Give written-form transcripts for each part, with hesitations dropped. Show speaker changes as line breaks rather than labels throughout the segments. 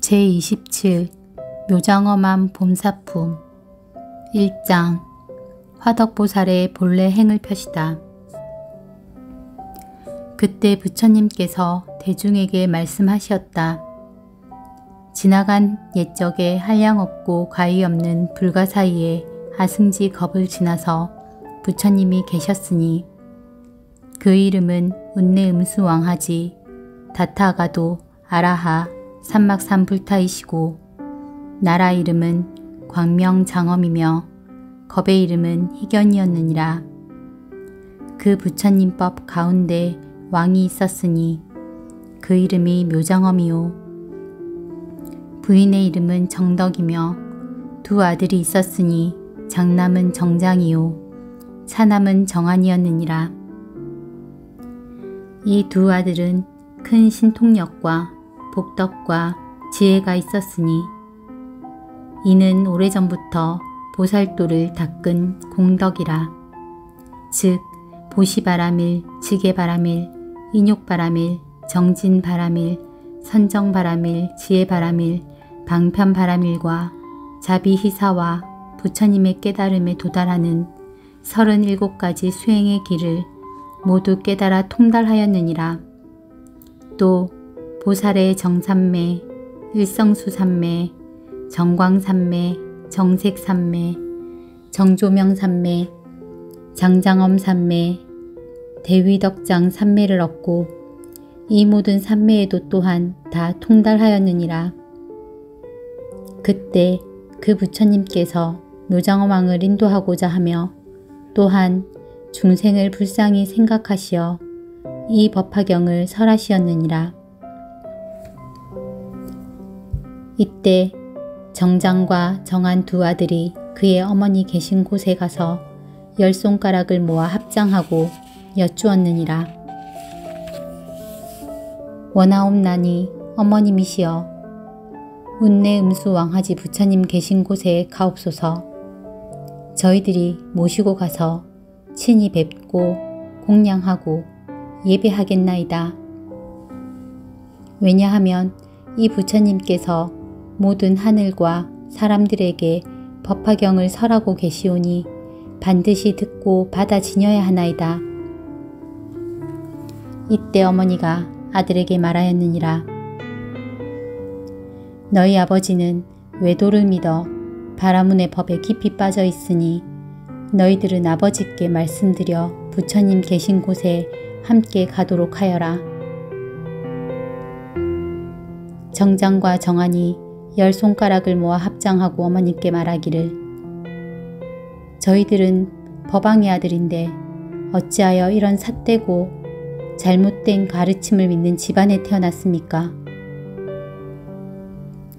제27 묘장엄한 봄사품 1장 화덕보살의 본래 행을 펴시다. 그때 부처님께서 대중에게 말씀하시었다. 지나간 옛적에 한량없고 가위없는 불가 사이에 아승지 겁을 지나서 부처님이 계셨으니 그 이름은 운내음수왕하지 다타가도 아라하 삼막삼불타이시고 나라 이름은 광명장엄이며 겁의 이름은 희견이었느니라. 그 부처님법 가운데 왕이 있었으니 그 이름이 묘장엄이요 부인의 이름은 정덕이며 두 아들이 있었으니 장남은 정장이요 차남은 정안이었느니라. 이 두 아들은 큰 신통력과 복덕과 지혜가 있었으니 이는 오래전부터 보살도를 닦은 공덕이라. 즉 보시바라밀, 지게바라밀, 인욕바라밀, 정진바라밀, 선정바라밀, 지혜바라밀, 방편바라밀과 자비희사와 부처님의 깨달음에 도달하는 37가지 수행의 길을 모두 깨달아 통달하였느니라. 또 보살의 정삼매, 일성수삼매, 정광삼매, 정색삼매, 정조명삼매, 장장엄삼매, 대위덕장 삼매를 얻고 이 모든 삼매에도 또한 다 통달하였느니라. 그때 그 부처님께서 묘장엄왕을 인도하고자 하며 또한 중생을 불쌍히 생각하시어 이 법화경을 설하시었느니라. 이때 정장과 정한 두 아들이 그의 어머니 계신 곳에 가서 10손가락을 모아 합장하고 여쭈었느니라. 원하옵나니 어머님이시여 운내음수왕하지 부처님 계신 곳에 가옵소서. 저희들이 모시고 가서 친히 뵙고 공양하고 예배하겠나이다. 왜냐하면 이 부처님께서 모든 하늘과 사람들에게 법화경을 설하고 계시오니 반드시 듣고 받아 지녀야 하나이다. 이때 어머니가 아들에게 말하였느니라. 너희 아버지는 외도를 믿어 바라문의 법에 깊이 빠져 있으니 너희들은 아버지께 말씀드려 부처님 계신 곳에 함께 가도록 하여라. 정장과 정안이 10손가락을 모아 합장하고 어머니께 말하기를 저희들은 법왕의 아들인데 어찌하여 이런 삿되고 잘못된 가르침을 믿는 집안에 태어났습니까?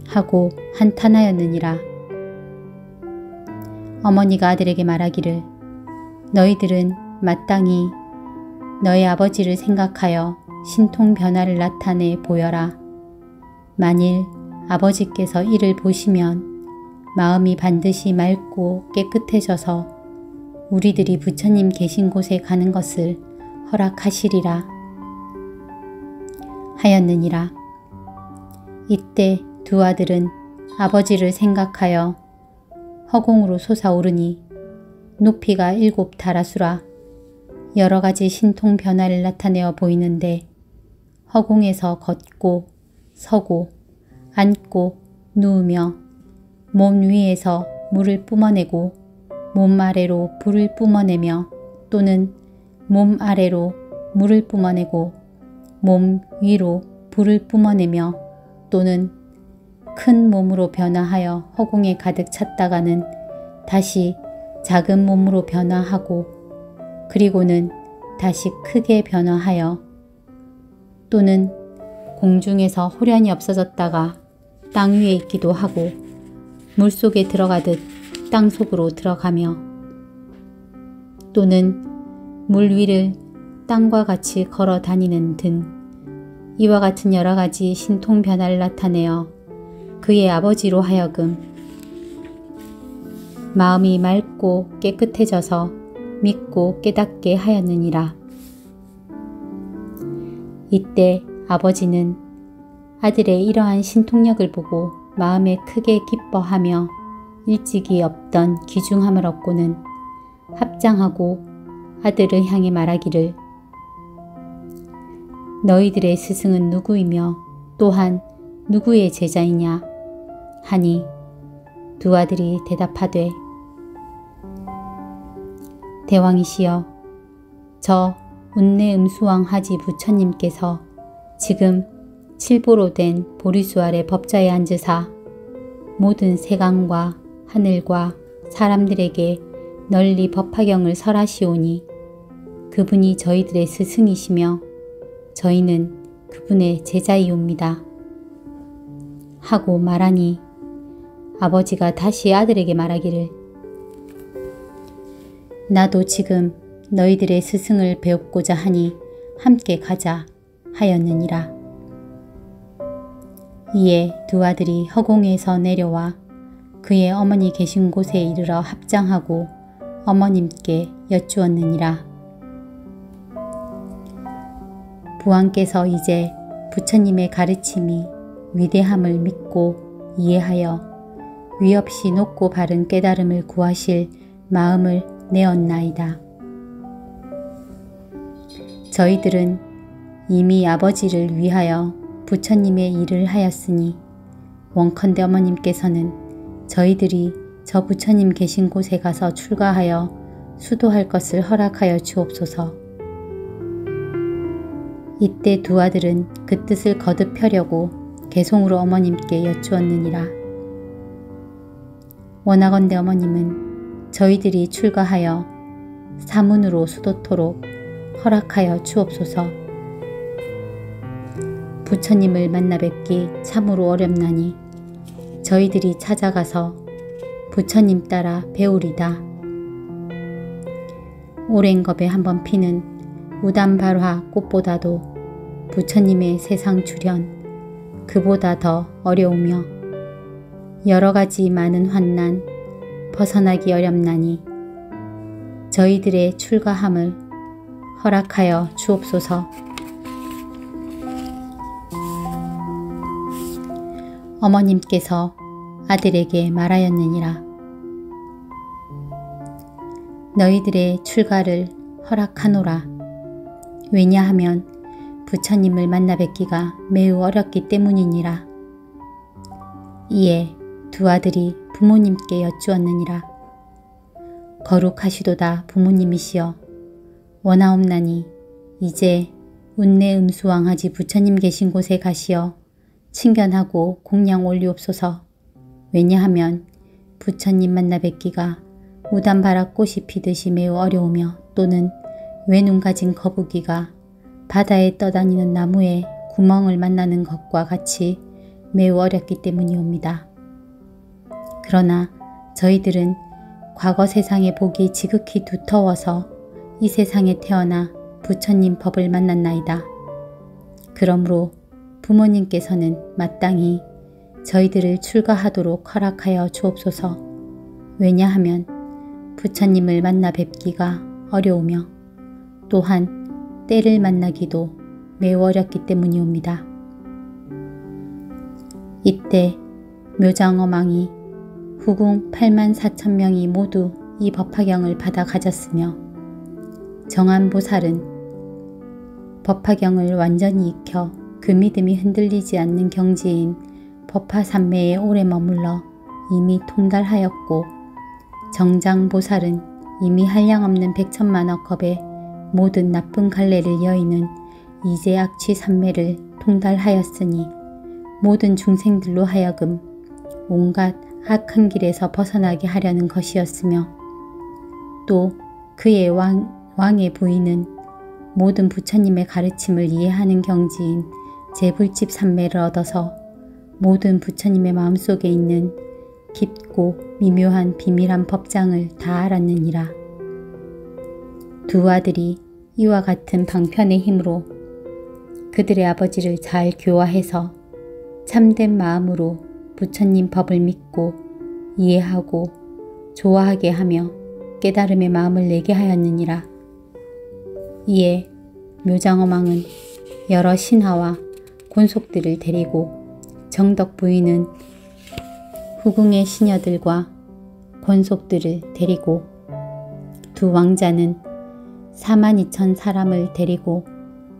하고 한탄하였느니라. 어머니가 아들에게 말하기를 너희들은 마땅히 너의 아버지를 생각하여 신통 변화를 나타내 보여라. 만일 아버지께서 이를 보시면 마음이 반드시 맑고 깨끗해져서 우리들이 부처님 계신 곳에 가는 것을 허락하시리라 하였느니라. 이때 두 아들은 아버지를 생각하여 허공으로 솟아오르니 높이가 7다라수라 여러가지 신통 변화를 나타내어 보이는데 허공에서 걷고 서고 앉고 누우며 몸 위에서 물을 뿜어내고 몸 아래로 불을 뿜어내며 또는 몸 아래로 물을 뿜어내고 몸 위로 불을 뿜어내며 또는 큰 몸으로 변화하여 허공에 가득 찼다가는 다시 작은 몸으로 변화하고 그리고는 다시 크게 변화하여 또는 공중에서 호련히 없어졌다가 땅 위에 있기도 하고 물속에 들어가듯 땅속으로 들어가며 또는 물 위를 땅과 같이 걸어 다니는 등 이와 같은 여러가지 신통 변화를 나타내어 그의 아버지로 하여금 마음이 맑고 깨끗해져서 믿고 깨닫게 하였느니라. 이때 아버지는 아들의 이러한 신통력을 보고 마음에 크게 기뻐하며 일찍이 없던 귀중함을 얻고는 합장하고 아들을 향해 말하기를 너희들의 스승은 누구이며 또한 누구의 제자이냐 하니 두 아들이 대답하되 대왕이시여 저 운내음수왕 하지 부처님께서 지금 칠보로 된 보리수 아래 법좌에 앉으사 모든 세간과 하늘과 사람들에게 널리 법화경을 설하시오니 그분이 저희들의 스승이시며 저희는 그분의 제자이옵니다. 하고 말하니 아버지가 다시 아들에게 말하기를 나도 지금 너희들의 스승을 배우고자 하니 함께 가자 하였느니라. 이에 두 아들이 허공에서 내려와 그의 어머니 계신 곳에 이르러 합장하고 어머님께 여쭈었느니라. 부왕께서 이제 부처님의 가르침이 위대함을 믿고 이해하여 위없이 높고 바른 깨달음을 구하실 마음을 내었나이다. 저희들은 이미 아버지를 위하여 부처님의 일을 하였으니 원컨대 어머님께서는 저희들이 저 부처님 계신 곳에 가서 출가하여 수도할 것을 허락하여 주옵소서. 이때 두 아들은 그 뜻을 거듭 펴려고 개송으로 어머님께 여쭈었느니라. 원하건대 어머님은 저희들이 출가하여 사문으로 수도토록 허락하여 주옵소서. 부처님을 만나 뵙기 참으로 어렵나니 저희들이 찾아가서 부처님 따라 배우리다. 오랜 겁에 한번 피는 우담발화 꽃보다도 부처님의 세상 출현 그보다 더 어려우며 여러가지 많은 환난 벗어나기 어렵나니 저희들의 출가함을 허락하여 주옵소서. 어머님께서 아들에게 말하였느니라. 너희들의 출가를 허락하노라. 왜냐하면 부처님을 만나 뵙기가 매우 어렵기 때문이니라. 이에 두 아들이 부모님께 여쭈었느니라. 거룩하시도다 부모님이시여 원하옵나니 이제 운내음수왕하지 부처님 계신 곳에 가시어 친견하고 공양 올리옵소서. 왜냐하면 부처님 만나 뵙기가 우담바라 꽃이 피듯이 매우 어려우며 또는 외눈 가진 거북이가 바다에 떠다니는 나무에 구멍을 만나는 것과 같이 매우 어렵기 때문이옵니다. 그러나 저희들은 과거 세상의 복이 지극히 두터워서 이 세상에 태어나 부처님 법을 만났나이다. 그러므로 부모님께서는 마땅히 저희들을 출가하도록 허락하여 주옵소서. 왜냐하면 부처님을 만나 뵙기가 어려우며 또한 때를 만나기도 매우 어렵기 때문이옵니다. 이때 묘장어망이 후궁 84,000명이 모두 이 법화경을 받아 가졌으며 정안보살은 법화경을 완전히 익혀 그 믿음이 흔들리지 않는 경지인 법화산매에 오래 머물러 이미 통달하였고 정장보살은 이미 한량없는 100천만억 겁의 모든 나쁜 갈래를 여의는 이제악취 산매를 통달하였으니 모든 중생들로 하여금 온갖 악한 길에서 벗어나게 하려는 것이었으며 또 그의 왕의 부인은 모든 부처님의 가르침을 이해하는 경지인 제불집 산매를 얻어서 모든 부처님의 마음속에 있는 깊고 미묘한 비밀한 법장을 다 알았느니라. 두 아들이 이와 같은 방편의 힘으로 그들의 아버지를 잘 교화해서 참된 마음으로 부처님 법을 믿고 이해하고 좋아하게 하며 깨달음의 마음을 내게 하였느니라. 이에 묘장어망은 여러 신하와 곤속들을 데리고 정덕 부인은 후궁의 시녀들과 권속들을 데리고 두 왕자는 42,000 사람을 데리고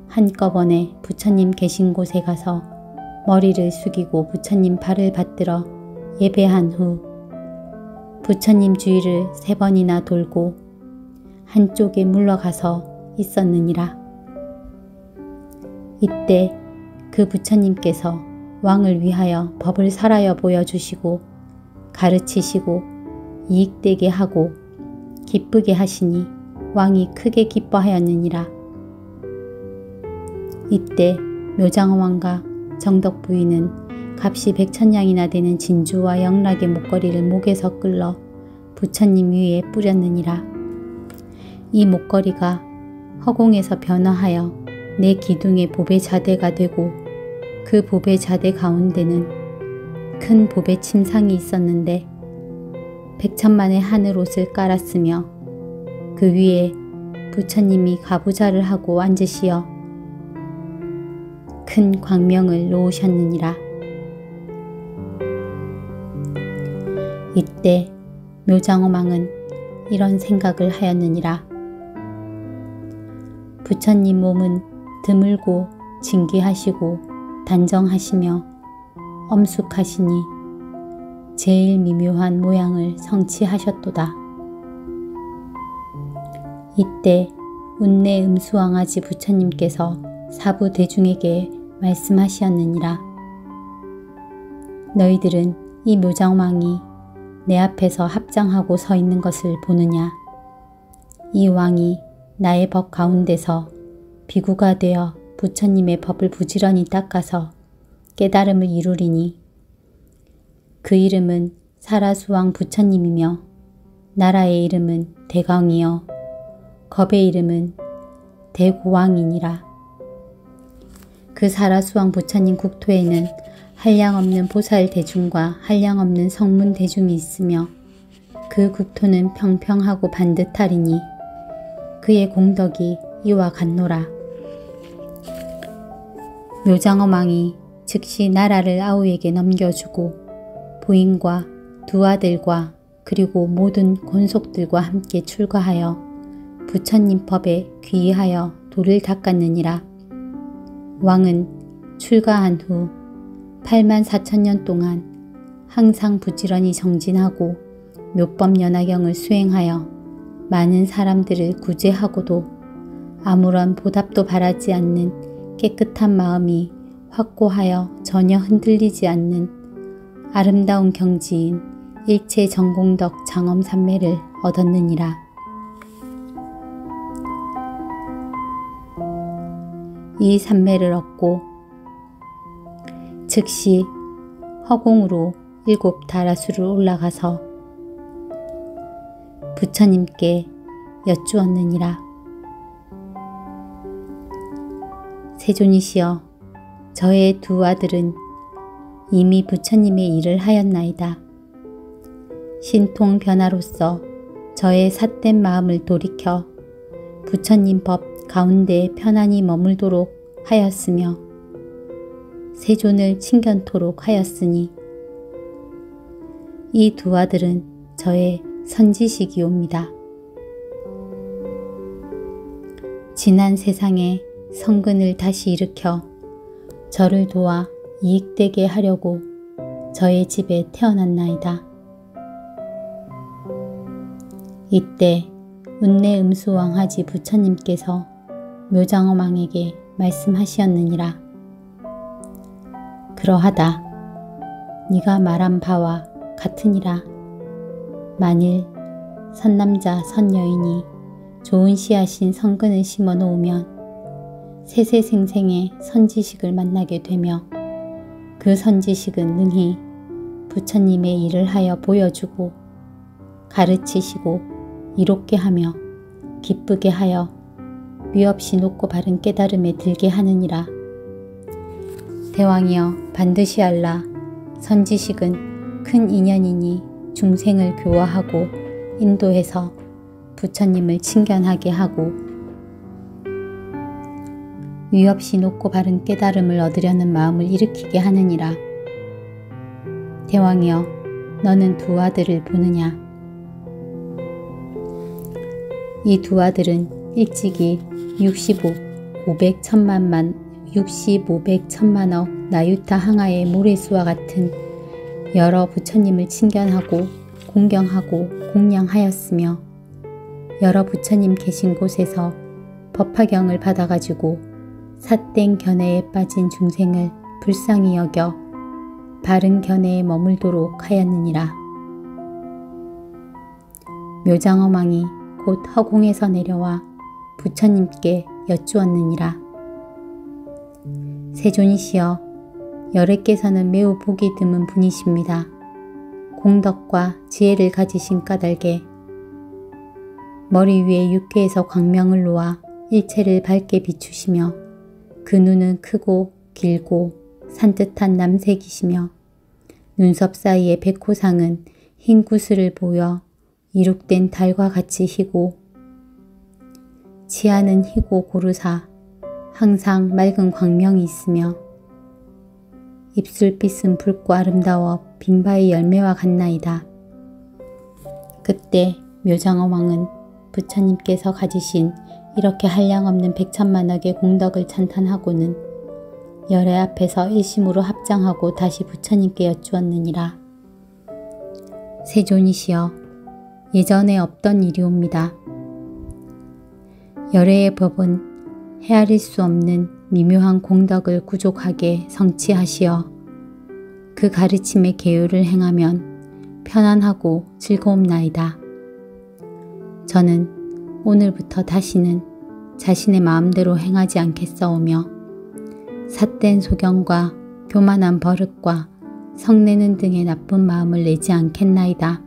한꺼번에 부처님 계신 곳에 가서 머리를 숙이고 부처님 발을 받들어 예배한 후 부처님 주위를 3번이나 돌고 한쪽에 물러가서 있었느니라. 이때 그 부처님께서 왕을 위하여 법을 설하여 보여주시고 가르치시고 이익되게 하고 기쁘게 하시니 왕이 크게 기뻐하였느니라. 이때 묘장어왕과 정덕 부인은 값이 100,000냥이나 되는 진주와 영락의 목걸이를 목에서 끌러 부처님 위에 뿌렸느니라. 이 목걸이가 허공에서 변화하여 내 기둥의 보배 자대가 되고 그 보배 자대 가운데는 큰 보배 침상이 있었는데 100천만의 하늘옷을 깔았으며 그 위에 부처님이 가부좌를 하고 앉으시어 큰 광명을 놓으셨느니라. 이때 묘장어망은 이런 생각을 하였느니라. 부처님 몸은 드물고 진귀하시고 단정하시며 엄숙하시니 제일 미묘한 모양을 성취하셨도다. 이때 운내 음수왕아지 부처님께서 사부 대중에게 말씀하시었느니라. 너희들은 이 묘장왕이 내 앞에서 합장하고 서 있는 것을 보느냐. 이 왕이 나의 법 가운데서 비구가 되어 부처님의 법을 부지런히 닦아서 깨달음을 이루리니 그 이름은 사라수왕 부처님이며 나라의 이름은 대광이요 겁의 이름은 대고왕이니라. 그 사라수왕 부처님 국토에는 한량없는 보살 대중과 한량없는 성문 대중이 있으며 그 국토는 평평하고 반듯하리니 그의 공덕이 이와 같노라. 묘장어망이 즉시 나라를 아우에게 넘겨주고 부인과 두 아들과 그리고 모든 권속들과 함께 출가하여 부처님 법에 귀의하여 도를 닦았느니라. 왕은 출가한 후 84,000년 동안 항상 부지런히 정진하고 묘법연화경을 수행하여 많은 사람들을 구제하고도 아무런 보답도 바라지 않는 깨끗한 마음이 확고하여 전혀 흔들리지 않는 아름다운 경지인 일체 전공덕 장엄삼매를 얻었느니라. 이 삼매를 얻고 즉시 허공으로 7 다라수를 올라가서 부처님께 여쭈었느니라. 세존이시여, 저의 두 아들은 이미 부처님의 일을 하였나이다. 신통 변화로서 저의 삿된 마음을 돌이켜 부처님 법 가운데 편안히 머물도록 하였으며 세존을 친견토록 하였으니 이 두 아들은 저의 선지식이옵니다. 지난 세상에 성근을 다시 일으켜 저를 도와 이익되게 하려고 저의 집에 태어났나이다. 이때 운내 음수왕하지 부처님께서 묘장어망에게 말씀하시었느니라. 그러하다. 네가 말한 바와 같으니라. 만일 선남자 선여인이 좋은 씨앗인 성근을 심어 놓으면 세세생생의 선지식을 만나게 되며 그 선지식은 능히 부처님의 일을 하여 보여주고 가르치시고 이롭게 하며 기쁘게 하여 위없이 높고 바른 깨달음에 들게 하느니라. 대왕이여, 반드시 알라. 선지식은 큰 인연이니 중생을 교화하고 인도해서 부처님을 친견하게 하고 위없이 높고 바른 깨달음을 얻으려는 마음을 일으키게 하느니라. 대왕이여, 너는 두 아들을 보느냐? 이 두 아들은 일찍이 65백 천만억 나유타 항아의 모래수와 같은 여러 부처님을 친견하고 공경하고 공양하였으며 여러 부처님 계신 곳에서 법화경을 받아가지고 삿된 견해에 빠진 중생을 불쌍히 여겨 바른 견해에 머물도록 하였느니라. 묘장엄왕이 곧 허공에서 내려와 부처님께 여쭈었느니라. 세존이시여, 열애께서는 매우 복이 드문 분이십니다. 공덕과 지혜를 가지신 까닭에 머리 위에 육계에서 광명을 놓아 일체를 밝게 비추시며 그 눈은 크고 길고 산뜻한 남색이시며 눈썹 사이의 백호상은 흰 구슬을 보여 이룩된 달과 같이 희고 치아는 희고 고르사 항상 맑은 광명이 있으며 입술빛은 붉고 아름다워 빈바의 열매와 같나이다. 그때 묘장엄왕은 부처님께서 가지신 이렇게 한량없는 백천만억의 공덕을 찬탄하고는 열애 앞에서 일심으로 합장하고 다시 부처님께 여쭈었느니라. 세존이시여, 예전에 없던 일이옵니다. 열애의 법은 헤아릴 수 없는 미묘한 공덕을 구족하게 성취하시어 그 가르침의 계율을 행하면 편안하고 즐거움나이다. 저는 오늘부터 다시는 자신의 마음대로 행하지 않겠사오며 삿된 소견과 교만한 버릇과 성내는 등의 나쁜 마음을 내지 않겠나이다.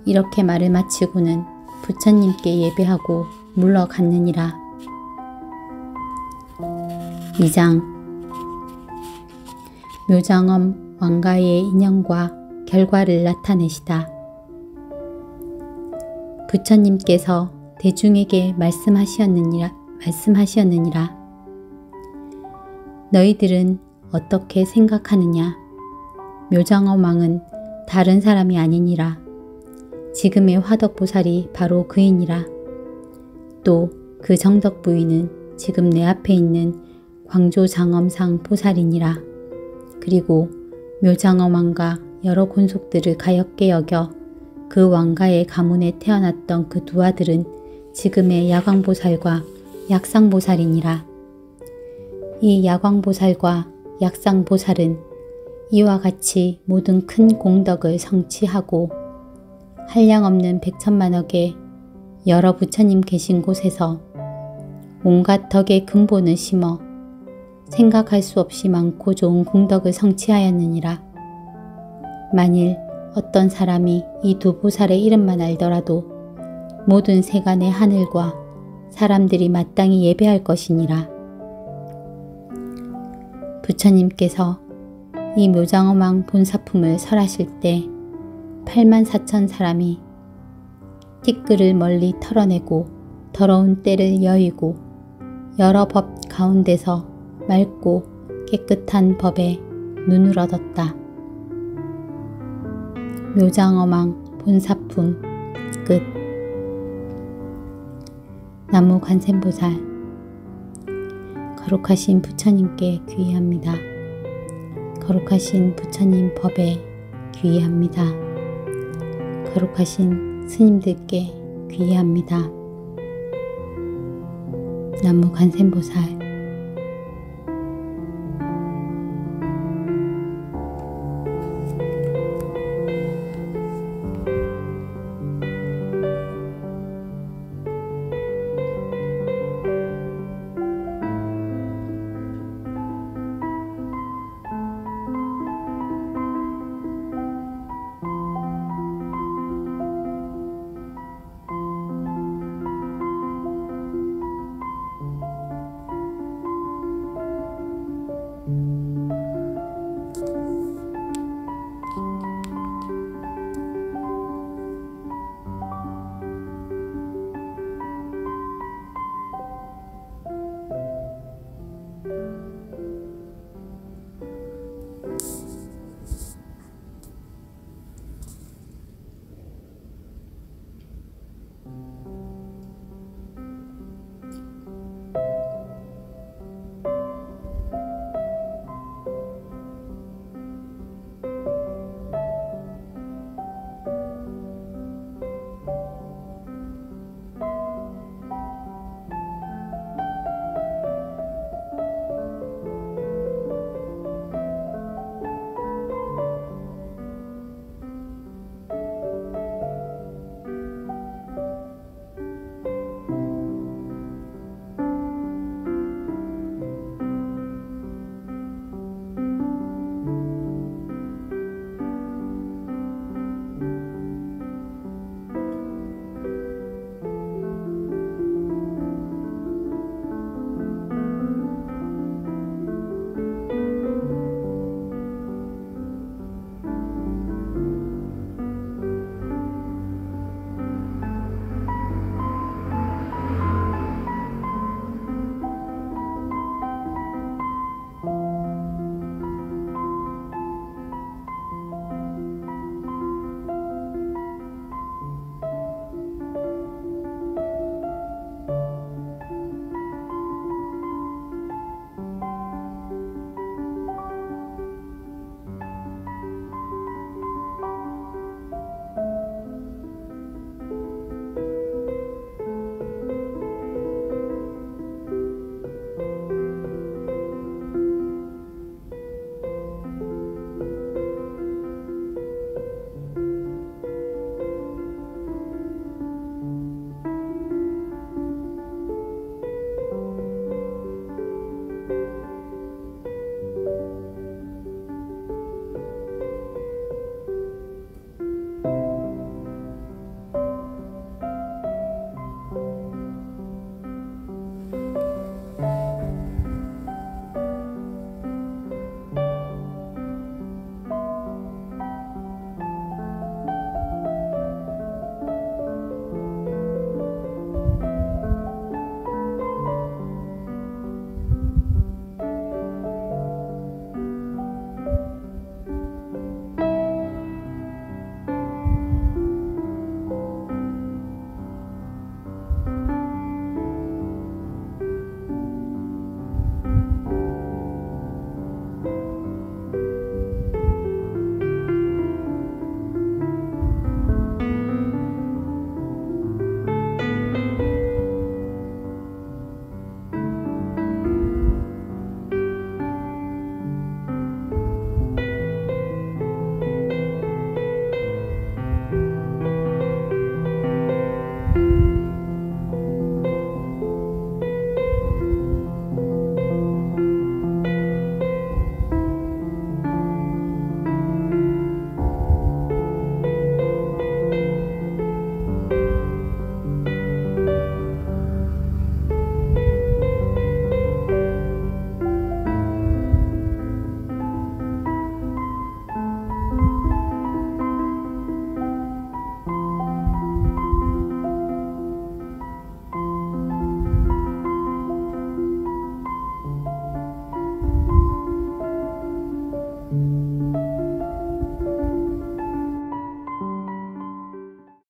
이렇게 말을 마치고는 부처님께 예배하고 물러갔느니라. 2장 묘장엄 왕가의 인연과 결과를 나타내시다. 부처님께서 대중에게 말씀하시었느니라. 너희들은 어떻게 생각하느냐? 묘장엄 왕은 다른 사람이 아니니라. 지금의 화덕보살이 바로 그이니라. 또 그 정덕 부위는 지금 내 앞에 있는 광조장엄상 보살이니라. 그리고 묘장엄 왕과 여러 곤속들을 가엾게 여겨 그 왕가의 가문에 태어났던 그 두 아들은 지금의 야광보살과 약상보살이니라. 이 야광보살과 약상보살은 이와 같이 모든 큰 공덕을 성취하고 한량없는 백천만억의 여러 부처님 계신 곳에서 온갖 덕의 근본을 심어 생각할 수 없이 많고 좋은 공덕을 성취하였느니라. 만일 어떤 사람이 이 두 보살의 이름만 알더라도 모든 세간의 하늘과 사람들이 마땅히 예배할 것이니라. 부처님께서 이 묘장엄왕 본사품을 설하실 때 84,000 사람이 티끌을 멀리 털어내고 더러운 때를 여의고 여러 법 가운데서 맑고 깨끗한 법에 눈을 얻었다. 묘장엄왕 본사품 끝. 나무 관세음보살. 거룩하신 부처님께 귀의합니다. 거룩하신 부처님 법에 귀의합니다. 거룩하신 스님들께 귀의합니다. 나무 관세음보살.